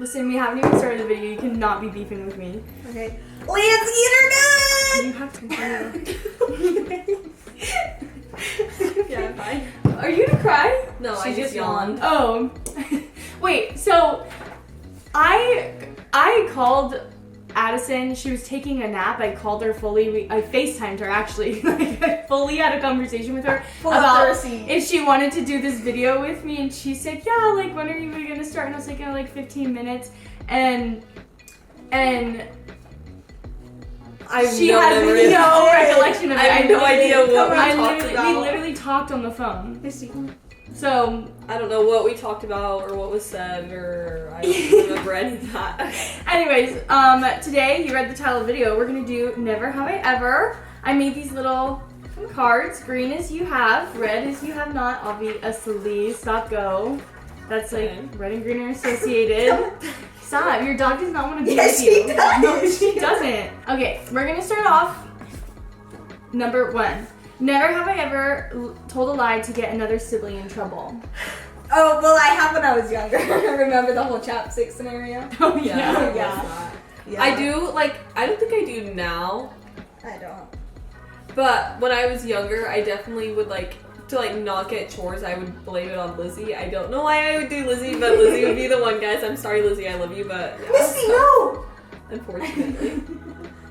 Listen, we haven't even started the video. You cannot be beefing with me. Okay. Let's get her done! You have to continue. Yeah, fine. Are you gonna cry? No, She I just yawned. Oh. Wait, so I called Addison. She was taking a nap. I called her fully. I FaceTimed her actually. Like, I fully had a conversation with her about if she wanted to do this video with me, and she said, yeah, like, when are you gonna start? And I was like, like 15 minutes. And she has no recollection of it. I have no idea what we talked about. We literally talked on the phone. So I don't know what we talked about or what was said, or I don't remember any of that. anyways, today you read the title of the video. We're gonna do Never Have I Ever. I made these little cards. Green is you have, red is you have not. Obviously, stop, go. That's like red and green are associated. Stop, your dog does not want to be with you. She does. No, she doesn't. Okay, we're gonna start off. Number 1. Never have I ever told a lie to get another sibling in trouble. Oh, well, I have when I was younger. Remember the whole chapstick scenario? Oh Yeah. I do, like, I don't think I do now, I don't. but when I was younger, I definitely would, like, to, like, not get chores, I would blame it on Lizzie. I don't know why I would do Lizzie, but Lizzie would be the one, guys. I'm sorry, Lizzie, I love you, but... Yeah, Missy, no! unfortunately.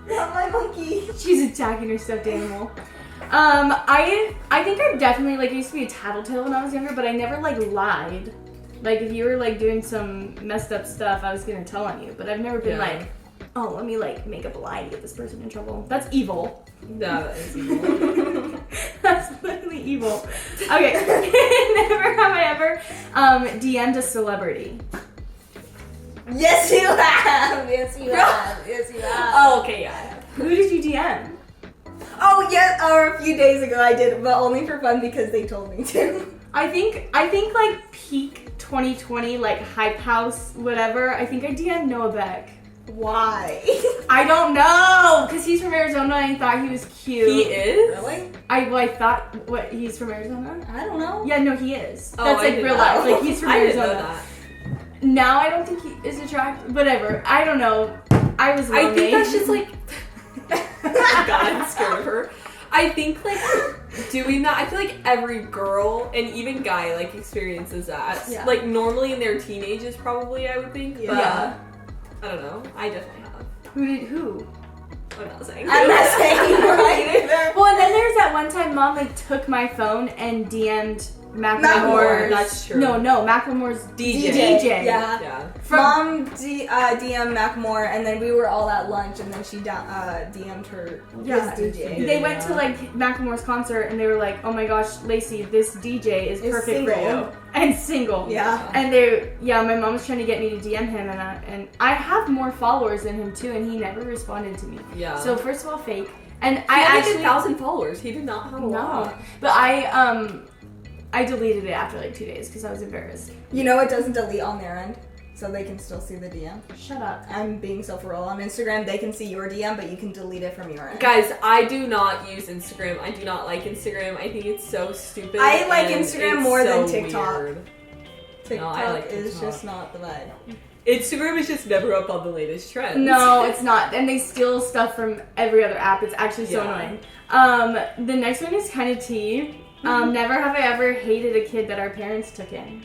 Not my monkey. She's attacking her stuffed animal. I think I definitely, like, I used to be a tattletale when I was younger, but I never, like, lied. Like, if you were, like, doing some messed up stuff, I was gonna tell on you, but I've never been like, oh, let me, like, make up a lie to get this person in trouble. That's evil. No, that is evil. That's literally evil. Okay. Never have I ever DM'd a celebrity. Yes, you have. Yes, you have. Yes, you have. Oh, okay, yeah, I have. Who did you DM? Oh, yes, or a few days ago I did, but only for fun because they told me to. I think like peak 2020, like hype house, whatever. I think I DM'd Noah Beck. Why? I don't know, because he's from Arizona and I thought he was cute. He is? Really? I thought, what, he's from Arizona? I don't know. Yeah, no, he is. Oh, That's I like did real not. life. Like, he's from I didn't Arizona. know that. Now I don't think he is attractive. Whatever. I don't know. I was lonely. I think that's just like... God, I'm scared of her. I think, like, doing that, I feel like every girl, and even guy, like, experiences that. Yeah. Like, normally in their teenagers, probably, I would think. But, Yeah. I don't know. I definitely have. Who? I'm not saying. I'm not saying right either. Well, and then there's that one time Mom like took my phone and DM'd Macklemore. That's true. No, Macklemore's DJ. Yeah. Yeah. Mom DM'd Macklemore, and then we were all at lunch, and then she DM'd her Yeah. his DJ. They went to like Macklemore's concert and they were like, "Oh my gosh, Lacey, this DJ is perfect for you." And single. Yeah. And my mom was trying to get me to DM him, and I have more followers than him too, and he never responded to me. Yeah. So first of all, fake. And He I had like actually 1,000 followers. He did not have a lot. but I deleted it after like 2 days because I was embarrassed. You know it doesn't delete on their end, so they can still see the DM. Shut up. I'm being so for real. On Instagram, they can see your DM, but you can delete it from your end. Guys, I do not use Instagram. I do not like Instagram. I think it's so stupid. I like and Instagram it's more than so TikTok. weird. TikTok No, I like is TikTok. just not the vibe. Instagram is just never up on the latest trends. No, it's not. And they steal stuff from every other app. It's actually so Yeah. annoying. The next one is kind of tea. Never have I ever hated a kid that our parents took in.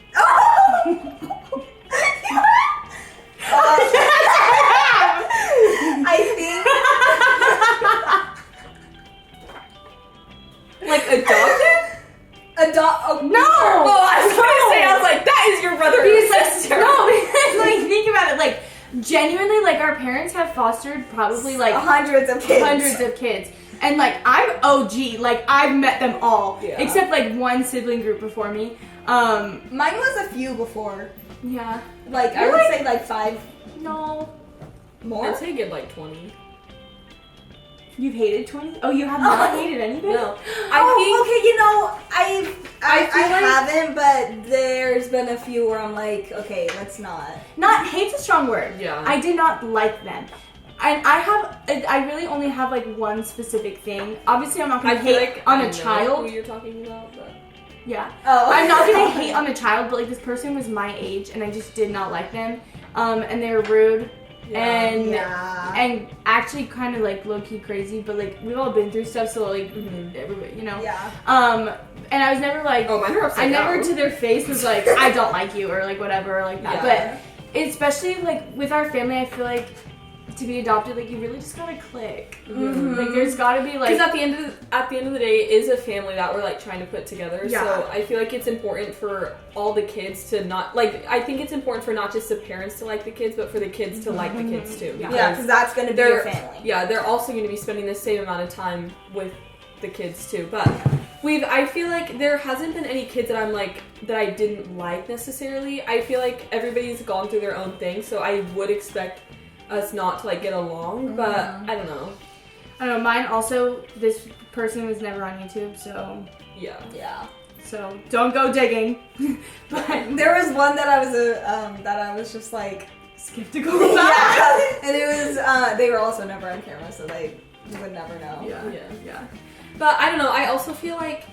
I think Like adopted? No! Oh, I was gonna say, I was like, that is your brother or Because, like, sister. no, because, like, think about it. Like, genuinely, like, our parents have fostered probably, like, hundreds of kids. hundreds of kids. And, like, I'm OG. Like, I've met them all. Yeah. Except, like, one sibling group before me. Mine was a few before. Yeah. Like, I would say like 5 No. more. I'd say give like 20. You've hated 20? Oh, you have not hated anything? No. Okay, you know, I feel like- haven't, but there's been a few where I'm like, okay, let's not. Not hate's a strong word. Yeah. I did not like them. And I really only have like one specific thing. Obviously, I'm not I gonna feel hate like on I a know child. who you're talking about, but Yeah. Oh. I'm not gonna hate on a child, but like this person was my age and I just did not like them. And they were rude and actually kind of like low-key crazy, but like we've all been through stuff, so like everybody, you know. Yeah. And I was never like, Oh, mine are upside down. never to their face was like, I don't like you or like whatever or like that. Yeah. But especially like with our family, I feel like to be adopted, like you really just gotta click. Like there's gotta be like, because at the end of the day, it is a family that we're like trying to put together. Yeah. So I feel like it's important for all the kids to not like. I think it's important for not just the parents to like the kids, but for the kids to like the kids too. Yeah, because that's gonna be your family. Yeah, they're also going to be spending the same amount of time with the kids too. But I feel like there hasn't been any kids that I'm like that I didn't like necessarily. I feel like everybody's gone through their own thing, so I would expect us not to like get along, but I don't know. I don't know, mine also, this person was never on YouTube, so Yeah. so don't go digging. But There was one that I was just like skeptical about. yeah, and it was they were also never on camera, so they would never know. Yeah. But I don't know, I also feel like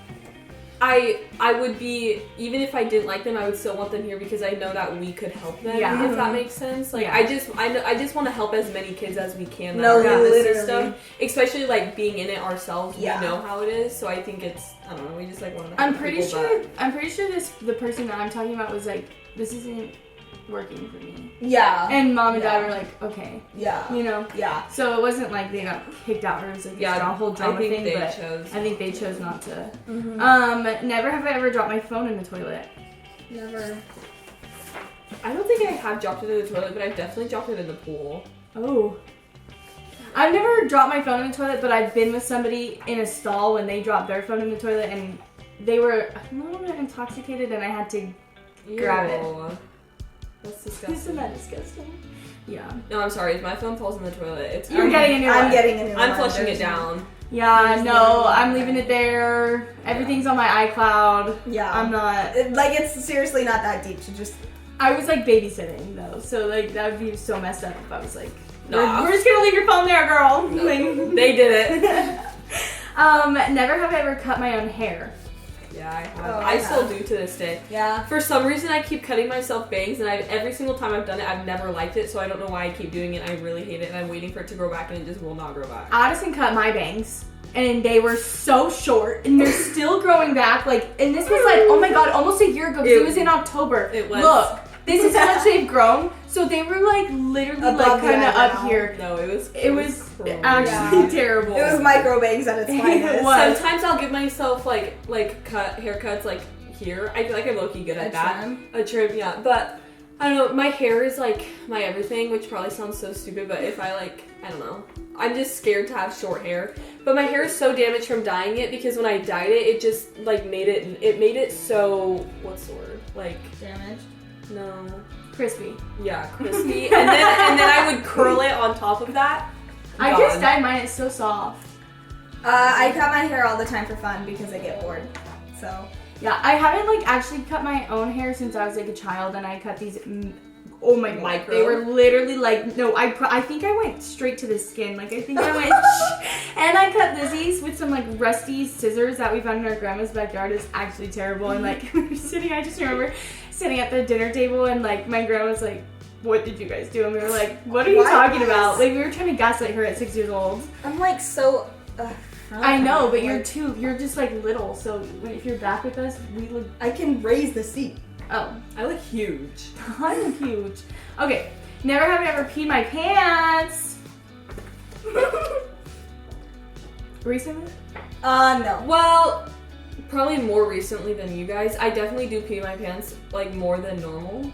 I would be, even if I didn't like them, I would still want them here because I know that we could help them, if that makes sense. Like, Yeah. I just want to help as many kids as we can that No, are in this literally. system. Especially, like, being in it ourselves, Yeah. we know how it is, so I think it's, I don't know, we just, like, want to I'm pretty sure the person that I'm talking about was like, this isn't working for me. Yeah. And mom and dad Yeah. were like, okay. Yeah. You know? Yeah. So it wasn't like they got kicked out or it was like a whole drama I think thing, they but chose. I think they chose not to. Mm-hmm. Never have I ever dropped my phone in the toilet. Never. I don't think I have dropped it in the toilet, but I've definitely dropped it in the pool. Oh. I've never dropped my phone in the toilet, but I've been with somebody in a stall when they dropped their phone in the toilet and they were a little bit intoxicated and I had to grab it. Ew. That's disgusting. Isn't that disgusting? Yeah. No, I'm sorry. If my phone falls in the toilet, it's You're getting a new I'm one. getting a new one. I'm flushing There's it down. Yeah, There's no, no- I'm leaving it there. Everything's on my iCloud. Yeah. I'm not. Like, it's seriously not that deep to just. I was like babysitting though, so like that would be so messed up if I was like, Nah. we're just gonna leave your phone there, girl. No, Like- they did it. Never have I ever cut my own hair. Yeah, I have. Oh, I still have. do to this day. Yeah. For some reason, I keep cutting myself bangs, and every single time I've done it, I've never liked it, so I don't know why I keep doing it. I really hate it, and I'm waiting for it to grow back, and it just will not grow back. Addison cut my bangs, and they were so short, and they're still growing back. Like, and this was like, oh my god, almost a year ago. 'Cause it was in October. It was. Look, this is how much they've grown. So they were like literally Above like the kind of eyebrow. up here. No, it was crazy. Actually Yeah. terrible. It was micro bangs at its finest. It was. Sometimes I'll give myself like haircuts like here. I feel like I'm low-key good at that. Trim. A trim, yeah. But I don't know, my hair is like my everything, which probably sounds so stupid, but if I don't know. I'm just scared to have short hair. But my hair is so damaged from dyeing it because when I dyed it, it just like made it so, what's the word? Like, Damaged. no. crispy. Yeah, crispy. and then I would curl it on top of that. I Gone. just dyed mine. It's so soft. I cut my hair all the time for fun because I get bored. So. Yeah, I haven't like actually cut my own hair since I was like a child, and I cut these. Oh my god, Micro? they were literally like no. I think I went straight to the skin. Like I think I went, and I cut Lizzie's with some like rusty scissors that we found in our grandma's backyard. It's actually terrible. And like we were sitting, I just remember sitting at the dinner table, and like my grandma was like, "What did you guys do?" And we were like, "What are you What? talking about?" Like we were trying to gaslight her at 6 years old. I'm like so. I know, but you're like, you're just like little. So if you're back with us, we look. I can raise the seat. Oh. I look huge. I'm huge. Okay, never have I ever peed my pants. Recently? No. Well, probably more recently than you guys. I definitely do pee my pants like more than normal.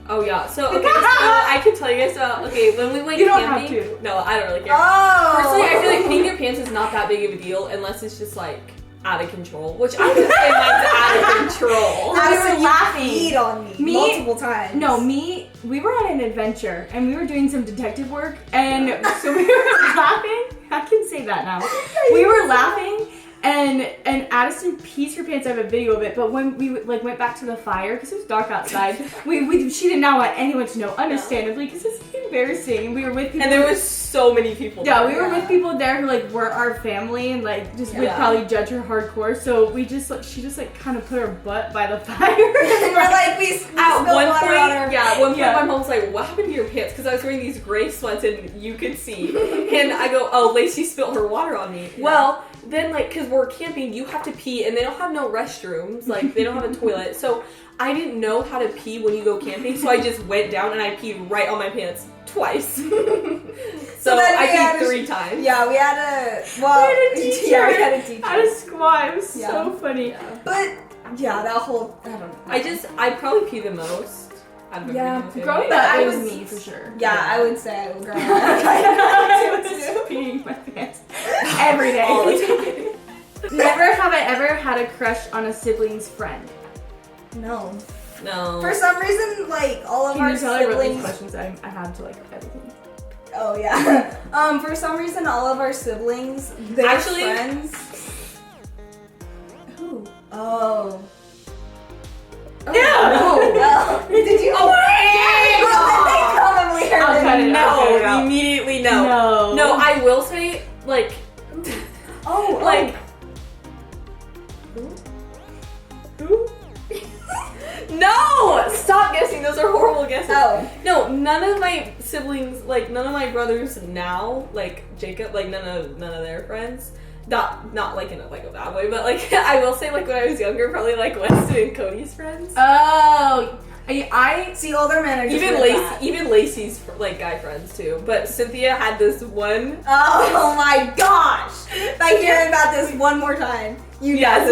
Oh yeah. So okay, so I can tell you guys about when we went You don't camping. have to. No, I don't really care. Oh. Personally, I feel like peeing your pants is not that big of a deal unless it's just like out of control, which I would say mine's out of control. Addison, We were you laughing. peed on me multiple times. No, we were on an adventure and we were doing some detective work and so we were laughing. I can say that now. We were laughing and Addison pees her pants. I have a video of it. But when we like went back to the fire because it was dark outside, she did not want anyone to know, understandably, because it's embarrassing. We were with people, and there was so many people. Yeah, there. we were with people there who like weren't our family and like just would probably judge her hardcore. So we just like she just like kind of put her butt by the fire. And we're like we at one water point, on her. at one point my mom was like, "What happened to your pants?" Because I was wearing these gray sweats and you could see. And I go, "Oh, Lacey spilled her water on me." Yeah. Well, then like because we're camping, you have to pee, and they don't have no restrooms. Like they don't have a toilet, so I didn't know how to pee when you go camping. So I just went down and I peed right on my pants twice. So I peed 3 times. Yeah, we had a we had a teacher. Yeah, we had a teacher. At a squat. It was so funny. Yeah. But yeah, that whole I don't know. I probably pee the most. I don't know. Yeah, if growing But up, I it was was- me for sure. Yeah, I would say I would grow up. I was peeing my pants every day. all the time. Never have I ever had a crush on a sibling's friend. No. No. For some reason, like all of Can our you tell I wrote these siblings. questions? I have to like everything. Oh yeah. For some reason, all of our siblings, their Actually- friends. Who? Oh. Yeah. No. Did you? Oh, They probably heard I'll cut it out. No, Okay, no. immediately no. No. No, I will say, like, Oh, like, Who? no! Stop guessing, those are horrible guesses. Oh. No, none of my siblings, like, none of my brothers now, like, Jacob, like, none of their friends, not like in a bad way, but, like, I will say, like, when I was younger, probably, like, Weston and Cody's friends. Oh, I See, older men are just Even really bad. even Lacey's like guy friends too. But Cynthia had this one. Oh my gosh! If I hear about this one more time, you Yes,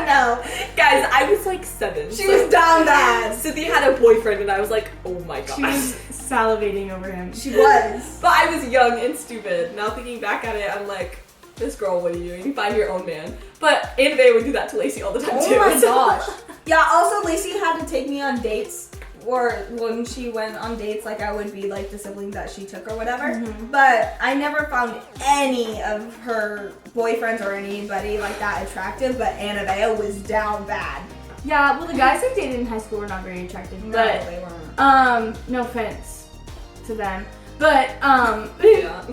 No. Guys, I was like 7. She was down bad. Cynthia had a boyfriend, and I was like, oh my gosh. she was salivating over him. She was. But I was young and stupid. Now thinking back at it, I'm like, this girl, what are you doing? Find your own man. But Annabelle would do that to Lacey all the time too. Oh my gosh. Yeah, also Lacey had to take me on dates, or when she went on dates, like I would be like the sibling that she took or whatever. Mm-hmm. But I never found any of her boyfriends or anybody like that attractive, but Annabelle was down bad. Yeah, well, the guys I dated in high school were not very attractive, No, but they weren't. no offense to them, but Yeah.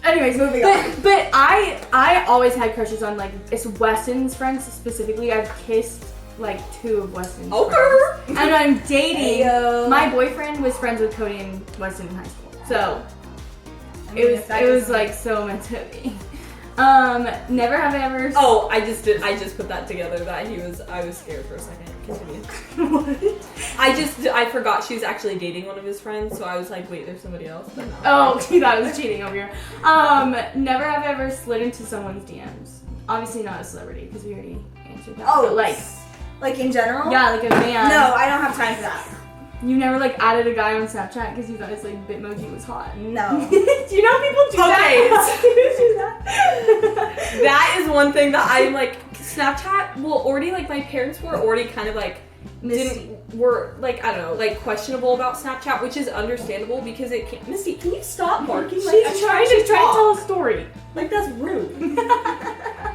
anyways, Moving on. But I always had crushes on like it's Weston's friends specifically. I've kissed like 2 of Weston's friends. Okay. And I'm dating. Heyo. My boyfriend was friends with Cody and Weston in high school, so I mean, if it that was doesn't- like so meant to be. Never have I ever. Oh, I just put that together that I was scared for a second. Continue. What? I forgot she was actually dating one of his friends, so I was like, wait, there's somebody else. But no. Oh, he thought I was cheating over here. Never have I ever slid into someone's DMs. Obviously not a celebrity because we already answered that. Oh, but, like in general? yeah, like a man. No, I don't have time for that. You never like added a guy on Snapchat because you thought his like Bitmoji was hot. No. Do you know people do that? Do that? That is one thing that I'm like, Snapchat, well, already, like, my parents were already kind of, like, were, like, I don't know, like, questionable about Snapchat, which is understandable because it can Misty, can you stop barking? Like, She's trying to tell a story. Like, that's rude.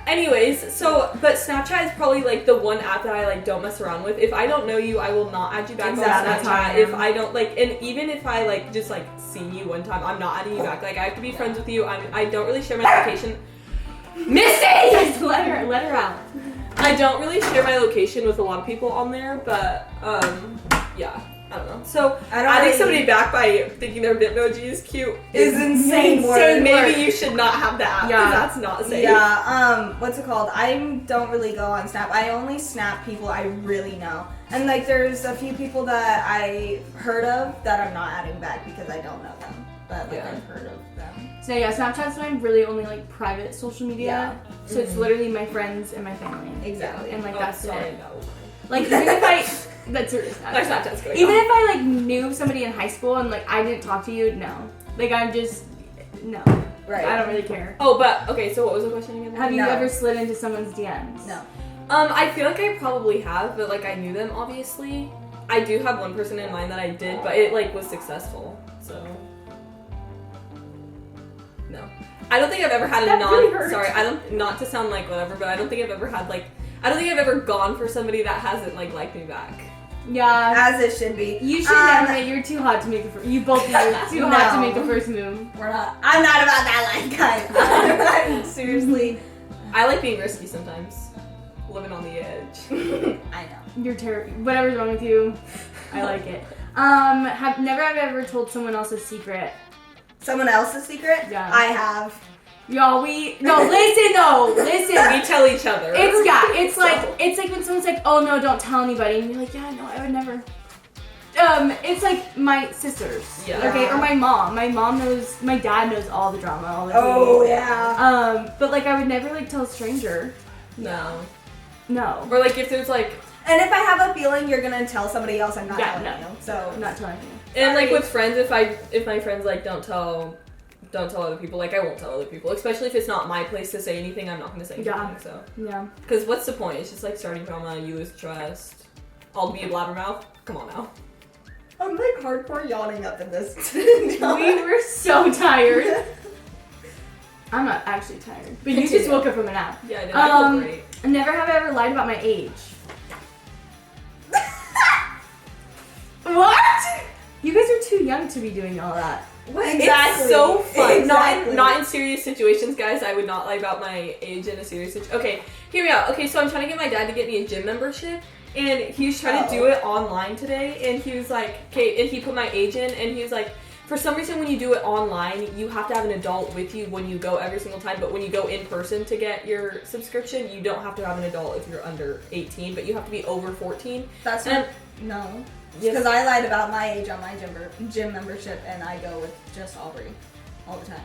Anyways, so, but Snapchat is probably, like, the one app that I, like, don't mess around with. If I don't know you, I will not add you back Exactly, on that's how I Snapchat. am. If I don't, like, and even if I, like, just, like, see you one time, I'm not adding you back. Like, I have to be friends with you. I don't really share my location. Misty! Just let her out. I don't really share my location with a lot of people on there, but yeah, I don't know. So I don't adding really- somebody back by thinking their Bitmoji is cute Is insane work. Maybe you should not have that. Yeah. Yeah, that's not safe. Yeah, what's it called? I don't really go on Snap. I only snap people I really know. And like there's a few people that I heard of that I'm not adding back because I don't know them. But like Yeah. I've heard of them. So yeah, Snapchat's my really only like private social media. Yeah. So it's literally my friends and my family. Exactly. And like Oh, that's sorry, it. that was mine. Like even if I that's serious. My Snapchat's going Even off. if I like knew somebody in high school and like I didn't talk to you, no. Like I'm just no. Right. I don't really care. Oh, but okay. So what was the question again? Have you No. ever slid into someone's DMs? No. I feel like I probably have, but like I knew them obviously. I do have one person in mind that I did, but it like was successful. So No. I don't think I've ever had That really hurt. sorry, not to sound like whatever, but I don't think I've ever had like, I don't think I've ever gone for somebody that hasn't like liked me back. Yeah. As it should be. You should never. You're too hot to make the first. You both of you are too hot to make the first move. We're not. I'm not about that life, guys. I'm seriously. I like being risky sometimes. Living on the edge. I know. You're terrible. Whatever's wrong with you, I like it. Never have I ever told someone else's secret. Someone else's secret? Yeah. I have. Y'all, listen though, listen. We tell each other. It's like when someone's like, oh no, don't tell anybody, and you're like, yeah, no, I would never. It's like my sisters, okay, or my mom. My mom knows, my dad knows all the drama, all the Oh yeah. But like I would never like tell a stranger. No. No. Or like if there's like. And if I have a feeling you're gonna tell somebody else, I'm not telling you. So I'm not telling you. And like with friends, if my friends like don't tell other people, like I won't tell other people, especially if it's not my place to say anything. I'm not going to say anything. Yeah. So Yeah. Because what's the point? It's just like starting drama. You lose trust. I'll be a blabbermouth. Come on now. I'm like hardcore yawning up in this. We were so tired. I'm not actually tired, but you just woke up from a nap. Yeah, I did. I feel great. Never have I ever lied about my age. What? You guys are too young to be doing all that. Exactly. It's so fun. Exactly. Not in serious situations, guys. I would not lie about my age in a serious situation. Okay, hear me out. Okay, so I'm trying to get my dad to get me a gym membership, and he was trying to do it online today, and he was like, okay, and he put my age in, and he was like, for some reason when you do it online, you have to have an adult with you when you go every single time, but when you go in person to get your subscription, you don't have to have an adult if you're under 18, but you have to be over 14. That's not. No. Because I lied about my age on my gym membership, and I go with just Aubrey all the time.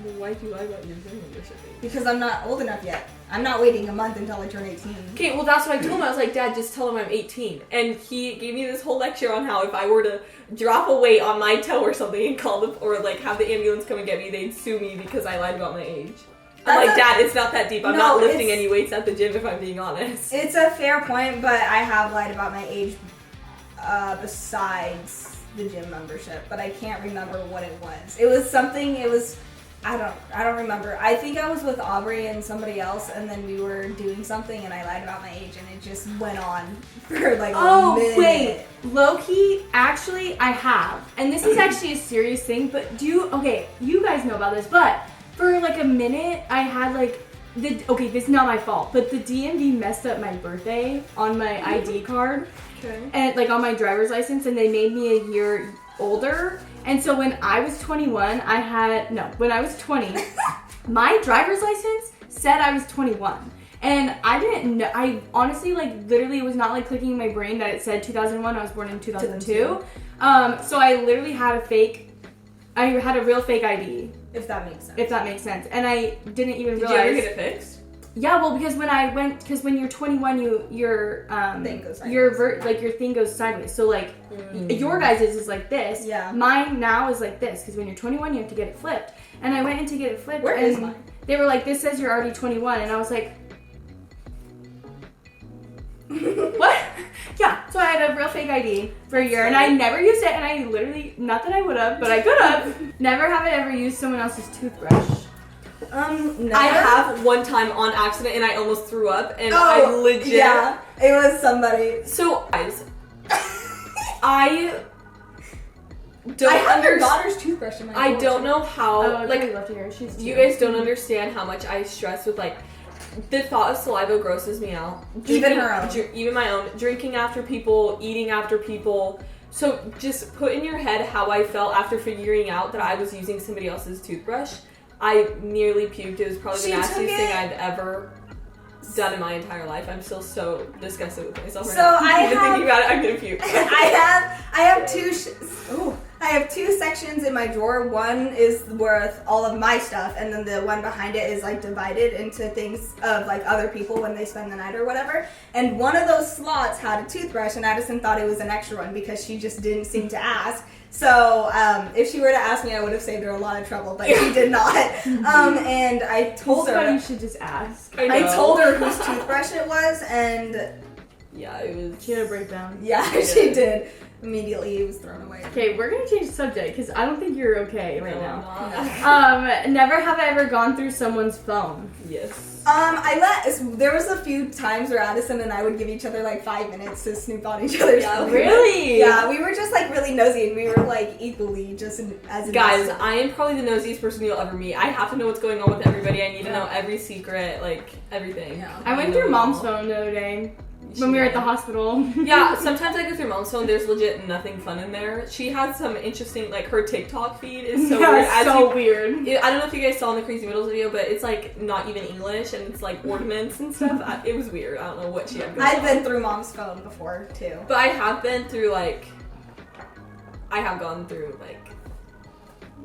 Well, why'd you lie about your gym membership age? Because I'm not old enough yet. I'm not waiting a month until I turn 18. Okay, well that's what I told him. I was like, Dad, just tell him I'm 18. And he gave me this whole lecture on how if I were to drop a weight on my toe or something and call them, or like have the ambulance come and get me, they'd sue me because I lied about my age. I'm like, Dad, it's not that deep. I'm not lifting any weights at the gym if I'm being honest. It's a fair point, but I have lied about my age besides the gym membership, but I can't remember what it was. It was something, I don't remember. I think I was with Aubrey and somebody else, and then we were doing something, and I lied about my age, and it just went on for like a minute. Wait, low-key, actually, I have. And this is actually a serious thing, but okay, you guys know about this, but for like a minute, I had like, okay, this is not my fault, but the DMV messed up my birthday on my ID card. Okay. And like on my driver's license, and they made me a year older. And so when I was 21, when I was 20, my driver's license said I was 21. And I didn't know, I honestly like literally was not like clicking in my brain that it said 2001, I was born in 2002. So I literally had a real fake ID. If that makes sense. And I didn't even realize. Did you ever get it fixed? Yeah, well, because when you're 21, your thing goes sideways. your thing goes sideways. So like your guys' is like this. Yeah. Mine now is like this because when you're 21, you have to get it flipped. And I went in to get it flipped. Where and is mine? They were like, "This says you're already 21," and I was like, "What?" Yeah. So I had a real fake ID for a year, and I never used it. And I literally, not that I would have, but I could have. Never have I ever used someone else's toothbrush. Never. I have one time on accident and I almost threw up and I legit. Yeah, it was somebody. So, guys, I don't have your daughter's toothbrush in my I don't know how, I'd like, really love to hear. She's you guys don't understand how much I stress with, like, the thought of saliva grosses me out. Even her own. Even my own. Drinking after people, eating after people. So just put in your head how I felt after figuring out that I was using somebody else's toothbrush. I nearly puked. It was probably the nastiest thing I've ever done in my entire life. I'm still so disgusted with myself right now. Even thinking about it, I'm gonna puke. I have two sections in my drawer. One is worth all of my stuff, and then the one behind it is like divided into things of like other people when they spend the night or whatever. And one of those slots had a toothbrush, and Addison thought it was an extra one because she just didn't seem to ask. So if she were to ask me, I would have saved her a lot of trouble, but she did not. And I told her. You should just ask. I told her whose toothbrush it was, and Yeah, it was. She had a breakdown. Yeah, she did. Immediately, it was thrown away. Okay, we're gonna change the subject because I don't think you're okay right No, now. I'm not. Never have I ever gone through someone's phone. Yes. There was a few times where Addison and I would give each other like 5 minutes to snoop on each other's Yeah, phones. Really? Yeah, we were just like really nosy, and we were like equally just as Guys, invested. I am probably the nosiest person you'll ever meet. I have to know what's going on with everybody. I need to know every secret, like everything. Yeah. I went know through it mom's all. phone the other day when we were at the hospital. Yeah, sometimes I go through mom's phone. There's legit nothing fun in there. She has some interesting, like her TikTok feed is so Yeah, weird. it's so weird. I don't know if you guys saw in the Crazy Middles video, but it's like not even English and it's like ornaments and stuff. It was weird. I don't know what she had going I've on. been through mom's phone before too. But I have been through like, I have gone through like,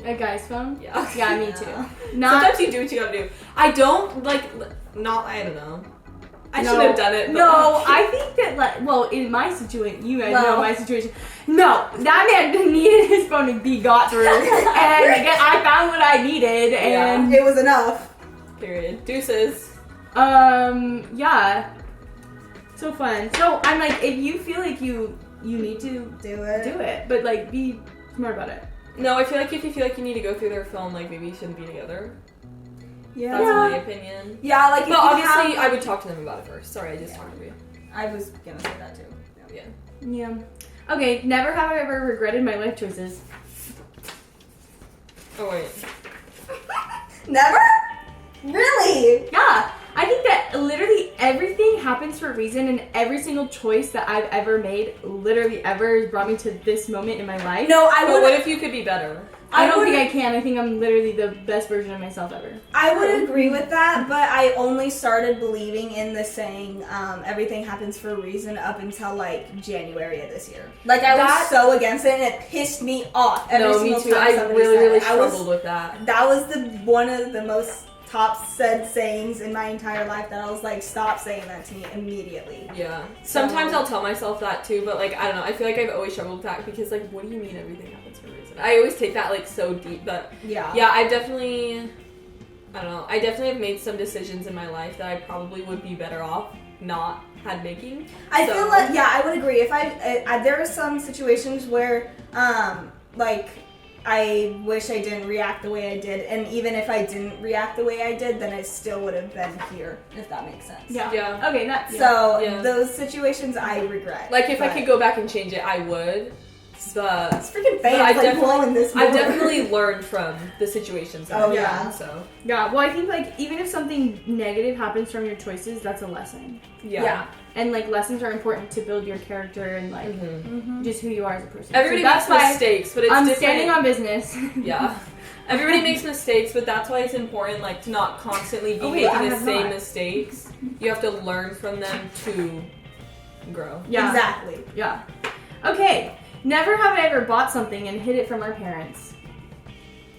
A guy's phone? yeah. Yeah, me Yeah. too. Not. Sometimes you do what you gotta do. I don't like, I don't know. I No. should have done it. But No, I think that, like, well, in my situation, you guys know No. my situation. No, that man needed his phone to be got through. And I found what I needed, and, It was enough. Period. Deuces. yeah. So fun. So, I'm like, if you feel like you need to Do it. do it, but, like, be smart about it. No, I feel like if you feel like you need to go through their phone, like maybe you shouldn't be together. Yeah. That's my opinion. Yeah, like if But you obviously, have- I would talk to them about it first. Sorry, I just talked to you. I was gonna say that too. Yeah. Yeah. Okay, never have I ever regretted my life choices. Oh wait. Never? Really? Yeah, I think that literally everything happens for a reason, and every single choice that I've ever made, literally ever, has brought me to this moment in my life. No, I But would. what if you could be better? I don't would- think I can. I think I'm literally the best version of myself ever. I would agree with that, but I only started believing in the saying everything happens for a reason up until like January of this year. Like I was so against it, and it pissed me off every No, single me too. time I somebody really, said really it. struggled with that. That was the one of the most top said sayings in my entire life that I was like, stop saying that to me immediately. Yeah. Sometimes I'll tell myself that too, but like I don't know. I feel like I've always struggled with that because like, what do you mean everything happens for a reason? I always take that like so deep, but Yeah. yeah, I definitely have made some decisions in my life that I probably would be better off not had making. I So- feel like, yeah, I would agree. If there are some situations where, like, I wish I didn't react the way I did, and even if I didn't react the way I did, then I still would have been here, if that makes sense. Yeah. Yeah. Okay, that's So Yeah. those situations I regret. Like if I but could go back and change it, I would. But it's freaking But fans I've like definitely- blowing this. I've motor. definitely learned from the situations that Oh, I've yeah. done, so Yeah, well, I think, like, even if something negative happens from your choices, that's a lesson. yeah. And, like, lessons are important to build your character and, like, Mhm. just who you are as a person. Everybody so that's makes why mistakes, but it's I'm different. standing on business. Yeah. Everybody makes mistakes, but that's why it's important, like, to not constantly be Oh, wait, I making the have same not. mistakes. You have to learn from them to grow. Yeah. Exactly. Yeah. Okay. Never have I ever bought something and hid it from our parents.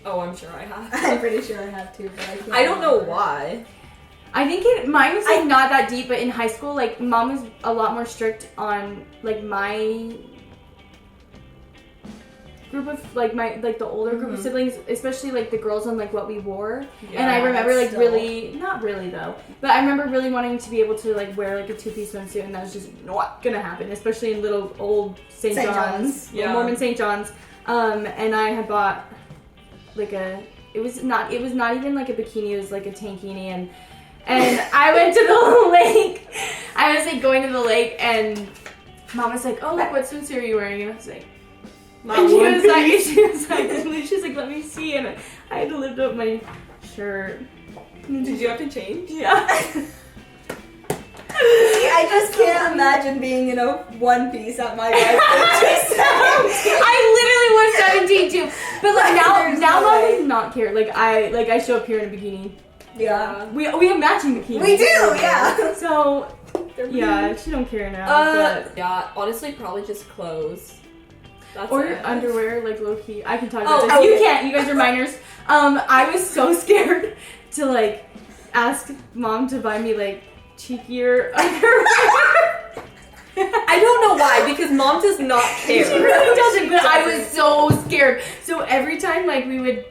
Oh, I'm sure I have. I'm pretty sure I have too, but I can't. I don't know remember. why. I think mine was like not that deep, but in high school, like mom was a lot more strict on like my group of the older group of siblings, especially like the girls on like what we wore. And I remember like still. really, not really though, but I remember really wanting to be able to like wear like a two-piece swimsuit, and that was just not gonna happen, especially in little old St. St. John's, John's. Yeah. Mormon St. John's. And I had bought like it was not even like a bikini, it was like a tankini, and I went to the lake. I was like going to the lake, and mom was like, "Oh, look, what swimsuit are you wearing?" And I was like, and she was like, "Let me see," and I had to lift up my shirt. Did you have to change? Yeah. See, I just can't imagine being in a one piece at my birthday. I literally was 17 too, but like There's now no mom way. does not care. Like I show up here in a bikini. Yeah. We have matching bikinis. We do, yeah. So yeah, she don't care now. But Yeah, honestly, probably just clothes. That's or it. underwear, like low key. I can talk Oh, about this. You okay. can't. You guys are minors. I was so scared to like ask mom to buy me like cheekier underwear. I don't know why, because mom does not care. She really doesn't, She but I was doesn't. so scared. So every time like we would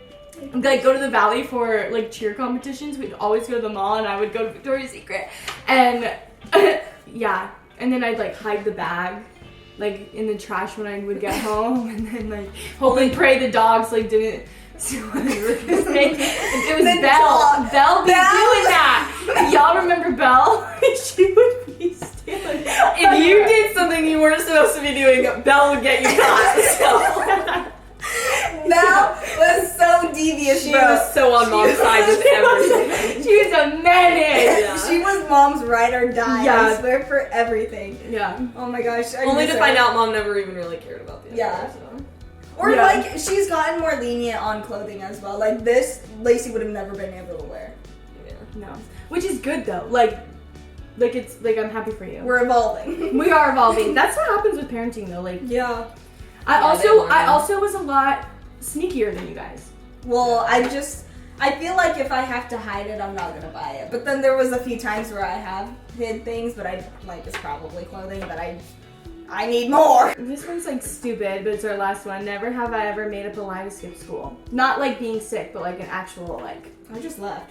like go to the valley for like cheer competitions, we'd always go to the mall, and I would go to Victoria's Secret, and yeah, and then I'd like hide the bag like in the trash when I would get home, and then like hope and pray the dogs like didn't see what they were gonna make. It was The Belle. dog. Belle be Belle. doing that. Y'all remember Belle? She would be stealing. If you did something you weren't supposed to be doing, Belle would get you caught. Belle was so devious, She bro. was so on mom's side with everything. She was a menace. Yeah. She was mom's ride or die. Yeah. I swear for everything. Yeah. Oh my gosh. I Only miss to her. find out mom never even really cared about the Yeah. other, so. Or Yeah. like she's gotten more lenient on clothing as well. Like this, Lacey would have never been able to wear. Yeah. No. Which is good though. Like it's like I'm happy for you. We're evolving. We are evolving. That's what happens with parenting though. Like Yeah. I Yeah, they learn. also was a lot sneakier than you guys. Well, I feel like if I have to hide it, I'm not gonna buy it. But then there was a few times where I have hid things, but I like it's probably clothing, but I need more. This one's like stupid, but it's our last one. Never have I ever made up a lie to skip school. Not like being sick, but like an actual like I just left.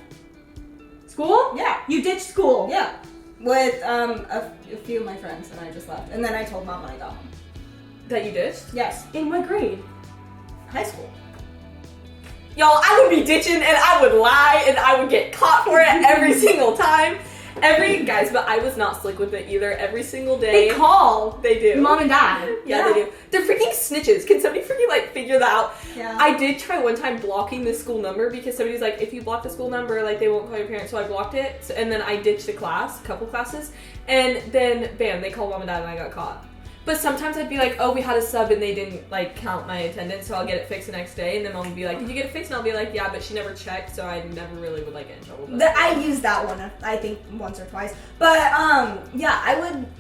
school? Yeah. You ditched school. Yeah. With a few of my friends, and I just left. And then I told mom when I got home. That you ditched? Yes. In what grade? High school. Y'all, I would be ditching and I would lie and I would get caught for it every single time. Guys, but I was not slick with it either. Every single day. They call They do. mom and dad. Yeah, they do. They're freaking snitches. Can somebody freaking like figure that out? Yeah. I did try one time blocking the school number because somebody's like, if you block the school number, like they won't call your parents. So I blocked it, and then I ditched a couple classes, and then bam, they called mom and dad, and I got caught. But sometimes I'd be like, oh, we had a sub and they didn't like count my attendance, so I'll get it fixed the next day. And then mom would be like, did you get it fixed? And I'll be like, yeah, but she never checked, so I never really would like get in trouble. But I used that one, I think, once or twice. But yeah,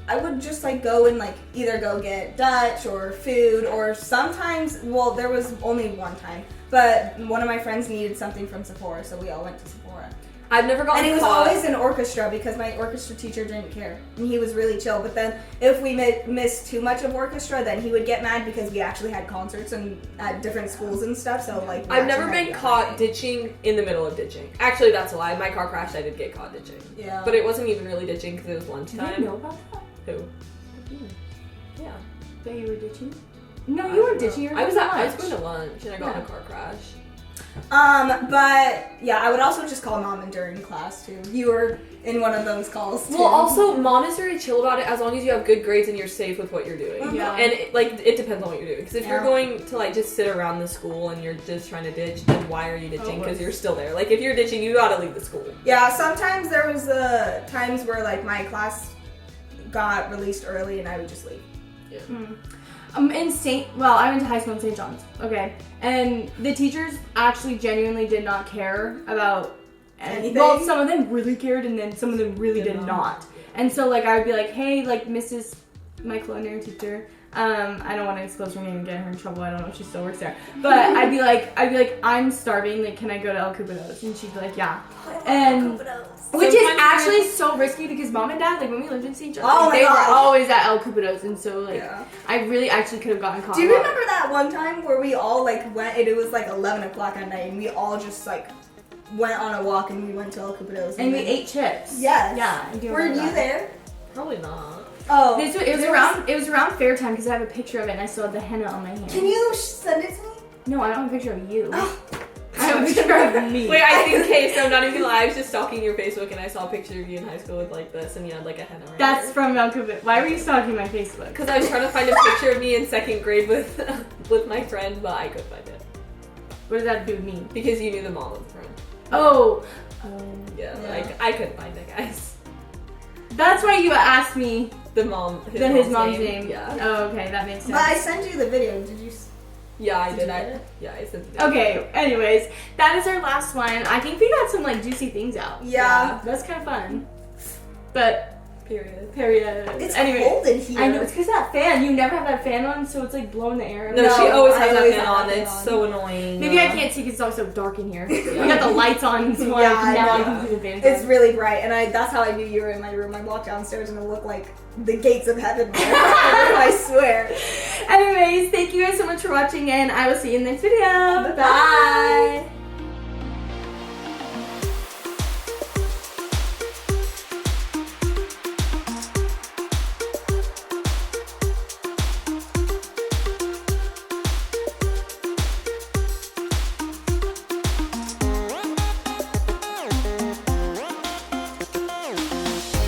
I would just like go and like either go get Dutch or food, or sometimes, well, there was only one time, but one of my friends needed something from Sephora, so we all went to Sephora. I've never gotten And it was caught. always an orchestra because my orchestra teacher didn't care, and he was really chill. But then if we missed too much of orchestra, then he would get mad because we actually had concerts and at different schools and stuff. So like, we I've never actually had been to caught get ditching in the middle of ditching. Actually, that's a lie. My car crashed. I did get caught ditching. Yeah. But it wasn't even really ditching because it was Did lunchtime. you know about that? Who? Yeah. That you were ditching? No, you weren't ditching. You were I was going to going to lunch and I got in a Yeah. car crash. But yeah, I would also just call mom during class too. You were in one of those calls too. Well, also, mom is very chill about it as long as you have good grades and you're safe with what you're doing. Yeah. And it depends on what you're doing. Because if you're Yeah. going to like just sit around the school and you're just trying to ditch, then why are you ditching? Because you're still there. Like if you're ditching, you gotta leave the school. Yeah, sometimes there was times where like my class got released early and I would just leave. I went to high school in St. John's, okay? And the teachers actually genuinely did not care about Anything? Well, some of them really cared and then some of them really did not. And so like I would be like, hey, like Mrs. my culinary teacher, I don't want to expose her name and get her in trouble. I don't know if she still works there. But I'd be like, I'm starving, like can I go to El Cupido's? And she'd be like, yeah. And which is Sometimes actually so risky because mom and dad, like when we lived in St. John's, Oh like, my they gosh. were always at El Cupido's, and so like Yeah. I really actually could have gotten caught. Do you a lot. remember that one time where we all like went and it was like 11 o'clock at night and we all just like went on a walk and we went to El Cupido's And we then- ate chips. Yes. Yeah. I do Were remember you that. there? Probably not. Oh. It was around fair time because I have a picture of it and I still have the henna on my hand. Can you send it to me? No, I don't have a picture of you. Oh. I have a picture of me. Wait, I think, okay, so I'm not even gonna lie, I was just stalking your Facebook and I saw a picture of you in high school with like this and you had like a henna right That's there. from El Cupido. Why were you stalking my Facebook? Because I was trying to find a picture of me in second grade with with my friend, but I couldn't find it. What does that do with me? Because you knew the mom of the friend. Oh. Yeah, Yeah. like I couldn't find it, guys. That's why you asked me The mom, his mom's name. Yeah. Oh, okay, that makes sense. But I sent you the video. Did you? Yeah, I Did did. you get it? Yeah, I sent it. Okay, anyways, that is our last one. I think we got some like juicy things out. Yeah. That's kind of fun. But, Period. period. It's anyway, cold in here. I know, it's because that fan. You never have that fan on, so it's like blowing the air. No, No, she always has I that always fan have on. that fan It's on. so annoying. Maybe I can't see because it's also dark in here. We got the lights on, so like, Yeah, I now I know. can see the fan. It's really bright, and that's how I knew you were in my room. I walked downstairs and it looked like the gates of heaven. I swear. Anyways, thank you guys so much for watching, and I will see you in the next video. Bye.